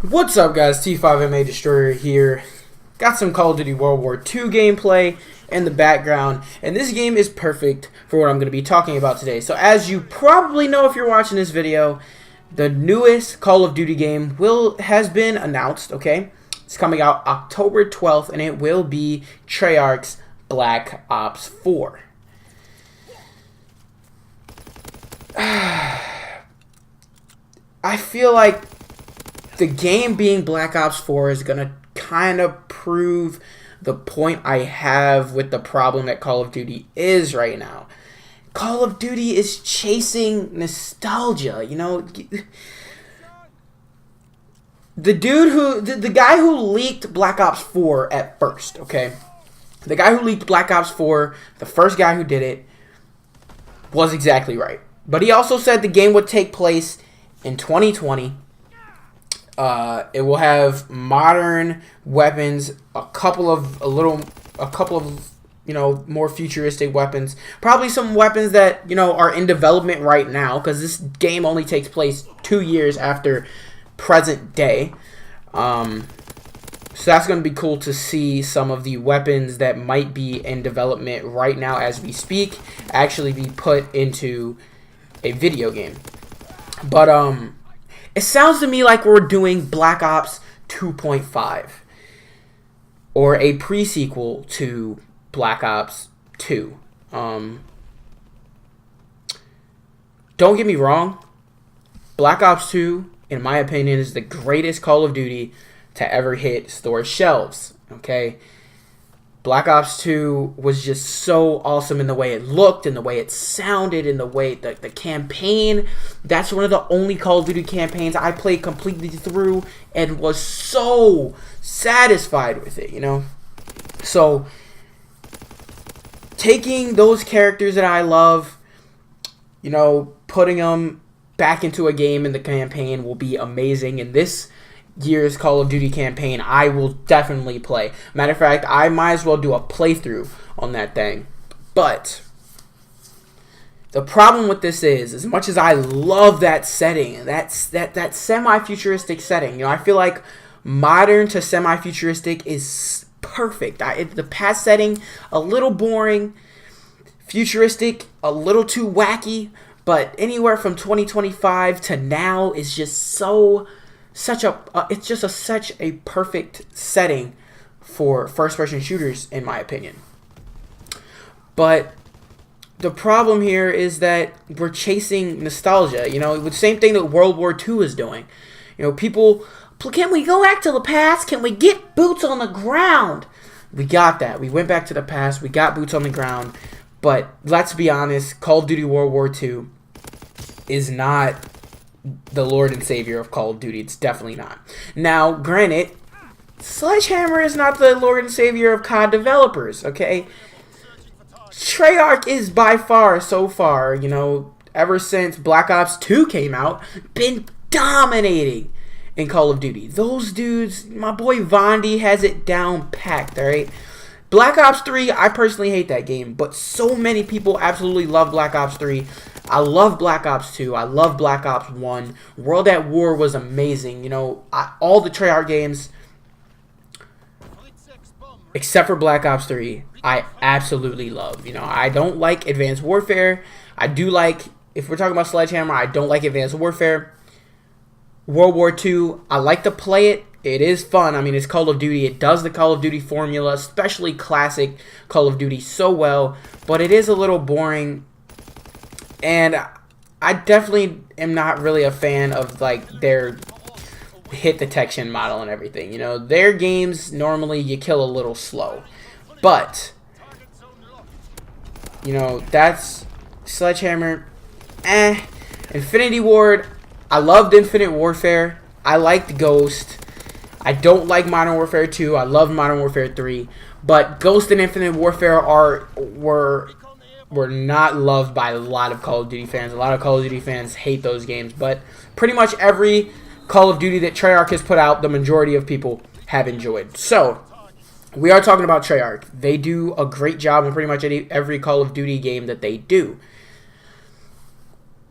What's up, guys? T5MA Destroyer here. Got some Call of Duty World War II gameplay in the background, and this game is perfect for what I'm going to be talking about today. So as you probably know if you're watching this video, the newest Call of Duty game has been announced, okay? It's coming out October 12th, and it will be Treyarch's Black Ops 4. I feel like the game being Black Ops 4 is going to kind of prove the point I have with the problem that Call of Duty is right now. Call of Duty is chasing nostalgia, you know. The guy who leaked Black Ops 4 at first, okay? The guy who leaked Black Ops 4, the first guy who did it, was exactly right. But he also said the game would take place in 2020. It will have modern weapons, a couple of more futuristic weapons, probably some weapons that are in development right now, because this game only takes place 2 years after present day. So that's going to be cool to see some of the weapons that might be in development right now as we speak actually be put into a video game. But it sounds to me like we're doing Black Ops 2.5 or a pre-sequel to Black Ops 2. Don't get me wrong, Black Ops 2, in my opinion, is the greatest Call of Duty to ever hit store shelves, okay? Black Ops 2 was just so awesome in the way it looked, in the way it sounded, in the way the campaign. That's one of the only Call of Duty campaigns I played completely through and was so satisfied with it, So, taking those characters that I love, putting them back into a game in the campaign will be amazing. And this year's Call of Duty campaign I will definitely play. Matter of fact, I might as well do a playthrough on that thing. But the problem with this is, as much as I love that setting, that semi-futuristic setting, I feel like modern to semi-futuristic is perfect. The past setting, a little boring, futuristic, a little too wacky, but anywhere from 2025 to now is just such a perfect setting for first-person shooters, in my opinion. But the problem here is that we're chasing nostalgia. The same thing that World War II is doing. People, can we go back to the past? Can we get boots on the ground? We got that. We went back to the past. We got boots on the ground. But let's be honest, Call of Duty World War II is not the Lord and Savior of Call of Duty. It's definitely not. Now, granted, Sledgehammer is not the Lord and Savior of COD developers, okay? Treyarch is by far, so far, ever since Black Ops 2 came out, been dominating in Call of Duty. Those dudes, my boy Vondi has it down packed, alright? Black Ops 3, I personally hate that game, but so many people absolutely love Black Ops 3. I love Black Ops 2. I love Black Ops 1. World at War was amazing. All the Treyarch games, except for Black Ops 3, I absolutely love. I don't like Advanced Warfare. I do like, if we're talking about Sledgehammer, I don't like Advanced Warfare. World War II, I like to play it. It is fun. I mean, it's Call of Duty. It does the Call of Duty formula, especially classic Call of Duty, so well. But it is a little boring. And I definitely am not really a fan of, their hit detection model and everything. Their games, normally, you kill a little slow. But, that's Sledgehammer. Infinity Ward, I loved Infinite Warfare. I liked Ghost. I don't like Modern Warfare 2. I love Modern Warfare 3. But Ghost and Infinite Warfare were not loved by a lot of Call of Duty fans. A lot of Call of Duty fans hate those games. But pretty much every Call of Duty that Treyarch has put out, the majority of people have enjoyed. So, we are talking about Treyarch. They do a great job in pretty much every Call of Duty game that they do.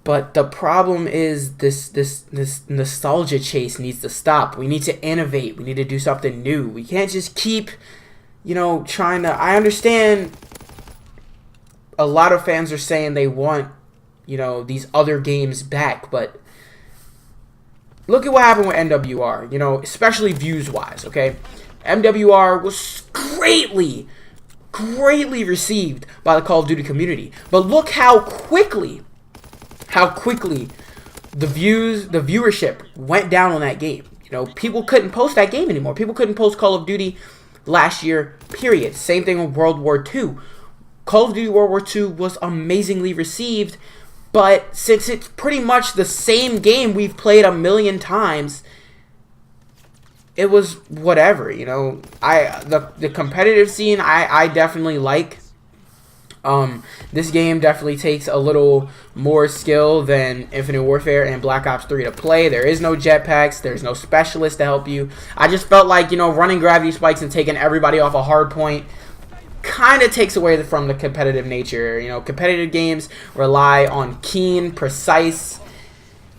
But the problem is this nostalgia chase needs to stop. We need to innovate. We need to do something new. We can't just keep, trying to... I understand a lot of fans are saying they want, these other games back, but look at what happened with MWR, especially views-wise, okay? MWR was greatly received by the Call of Duty community. But look how quickly the viewership went down on that game. People couldn't post that game anymore. People couldn't post Call of Duty last year, period. Same thing with World War II. Call of Duty World War II was amazingly received, but since it's pretty much the same game we've played a million times, it was whatever, the competitive scene I definitely like. This game definitely takes a little more skill than Infinite Warfare and Black Ops 3 to play. There is no jetpacks. There's no specialist to help you. I just felt like, running gravity spikes and taking everybody off a hard point kind of takes away from the competitive nature. Competitive games rely on keen, precise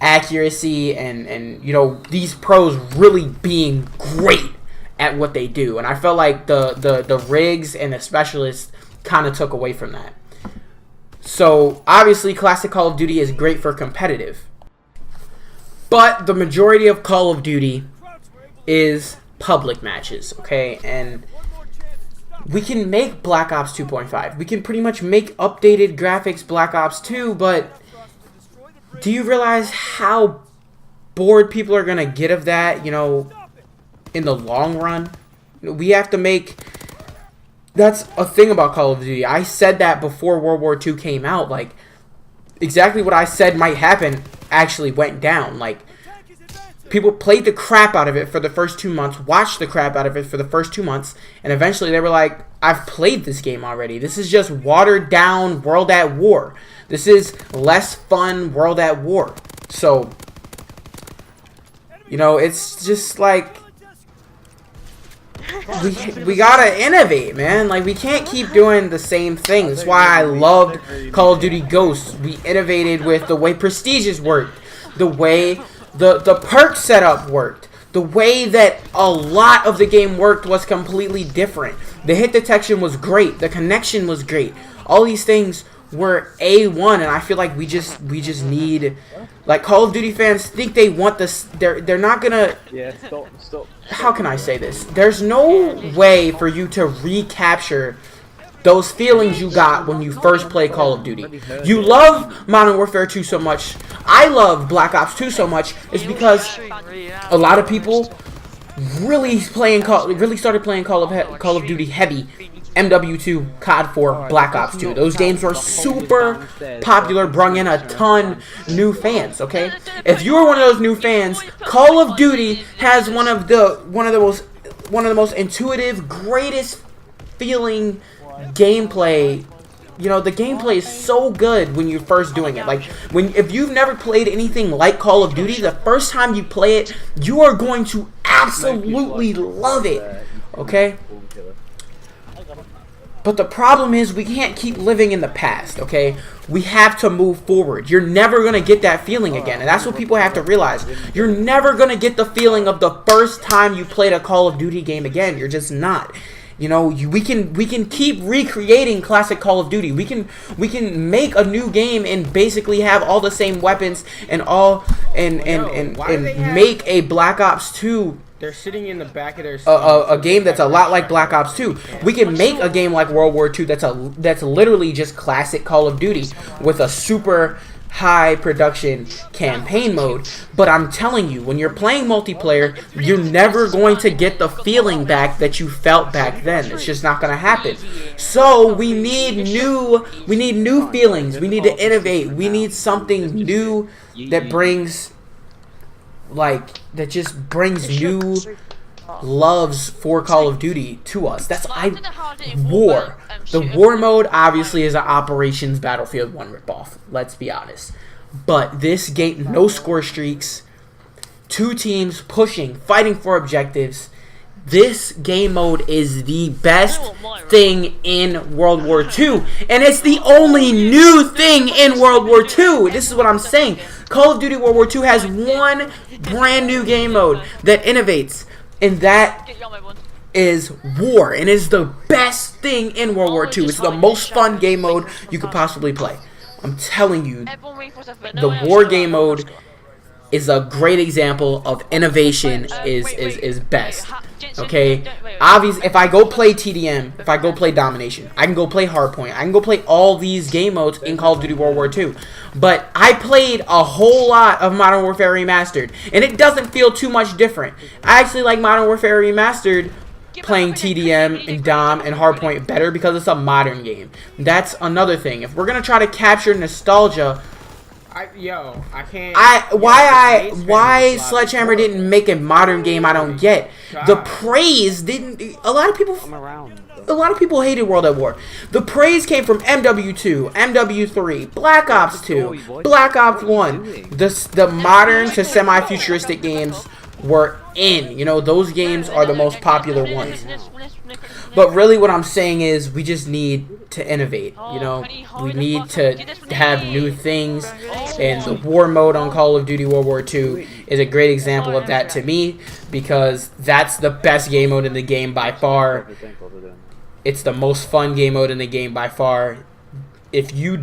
accuracy and these pros really being great at what they do. And I felt like the rigs and the specialists kind of took away from that. So obviously classic Call of Duty is great for competitive, but the majority of Call of Duty is public matches, okay? And we can make Black Ops 2.5. We can pretty much make updated graphics Black Ops 2, but do you realize how bored people are going to get of that, in the long run? We have to make... That's a thing about Call of Duty. I said that before World War II came out. Like, exactly what I said might happen actually went down. Like, people played the crap out of it for the first 2 months, watched the crap out of it for the first 2 months, and eventually they were like, I've played this game already. This is just watered down World at War. This is less fun World at War. So, it's just like... We gotta innovate, man. Like, we can't keep doing the same thing. That's why I loved Call of Duty Ghosts. We innovated with the way prestiges worked, the way the perk setup worked, the way that a lot of the game worked was completely different. The hit detection was great. The connection was great. All these things were A1, and I feel like we just need, like, Call of Duty fans think they want this. They're not gonna. Yeah, stop. How can I say this? There's no way for you to recapture those feelings you got when you first played Call of Duty. You love Modern Warfare 2 so much. I love Black Ops 2 so much. It's because a lot of people really started playing Call of Duty heavy. MW2, COD 4, Black Ops 2. Those games were super popular, brung in a ton new fans, okay? If you're one of those new fans, Call of Duty has one of the most intuitive, greatest feeling gameplay. The gameplay is so good when you're first doing it. Like, if you've never played anything like Call of Duty, the first time you play it, you are going to absolutely love it, okay? But the problem is we can't keep living in the past, okay? We have to move forward. You're never going to get that feeling again. And that's what people have to realize. You're never going to get the feeling of the first time you played a Call of Duty game again. You're just not. We can keep recreating classic Call of Duty. We can make a new game and basically have all the same weapons and make a Black Ops 2. They're sitting in the back of their a game that's a lot like Black Ops 2. We can make a game like World War II that's literally just classic Call of Duty with a super high production campaign mode. But I'm telling you, when you're playing multiplayer, you're never going to get the feeling back that you felt back then. It's just not going to happen. So we need new feelings. We need to innovate. We need something new that brings just brings new loves for Call of Duty to us. War. The war mode obviously is an Operations Battlefield 1 ripoff. Let's be honest. But this game, no score streaks, two teams pushing, fighting for objectives. This game mode is the best thing in World War II, and it's the only new thing in World War II. This is what I'm saying. Call of Duty World War II has one brand new game mode that innovates, and that is war, and is the best thing in World War II. It's the most fun game mode you could possibly play. I'm telling you, the war game mode is a great example of innovation is best. Okay, obviously, if I go play TDM, if I go play Domination, I can go play Hardpoint, I can go play all these game modes in Call of Duty World War II. But I played a whole lot of Modern Warfare Remastered, and it doesn't feel too much different. I actually like Modern Warfare Remastered playing TDM and Dom and Hardpoint better because it's a modern game. That's another thing. If we're gonna try to capture nostalgia, why Sledgehammer didn't make a modern game, I don't get. The praise didn't. A lot of people hated World at War. The praise came from MW2, MW3, Black Ops 2, Black Ops 1. The modern to semi-futuristic games were in. You know, those games are the most popular ones. But really what I'm saying is we just need to innovate. You know, we need to have new things. And the war mode on Call of Duty World War II is a great example of that to me, because that's the best game mode in the game by far. It's the most fun game mode in the game by far. If you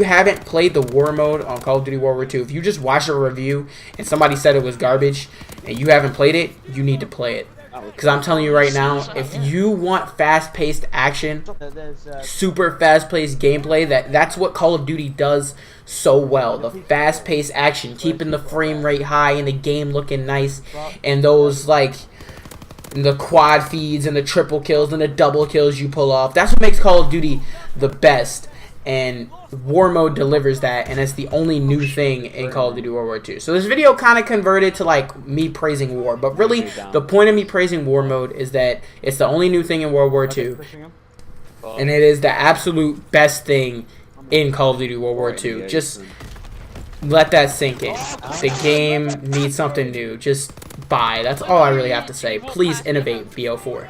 haven't played the war mode on Call of Duty World War II, if you just watched a review and somebody said it was garbage and you haven't played it, you need to play it. Because I'm telling you right now, if you want fast-paced action, super fast-paced gameplay, that's what Call of Duty does so well. The fast-paced action, keeping the frame rate high and the game looking nice, and those, like, the quad feeds and the triple kills and the double kills you pull off. That's what makes Call of Duty the best. And war mode delivers that, and it's the only new thing in Call of Duty World War II. So this video kind of converted to like me praising war, but really the point of me praising war mode is that it's the only new thing in World War II, and it is the absolute best thing in Call of Duty World War II. Just let that sink in. The game needs something new. Just buy. That's all I really have to say. Please innovate, BO4.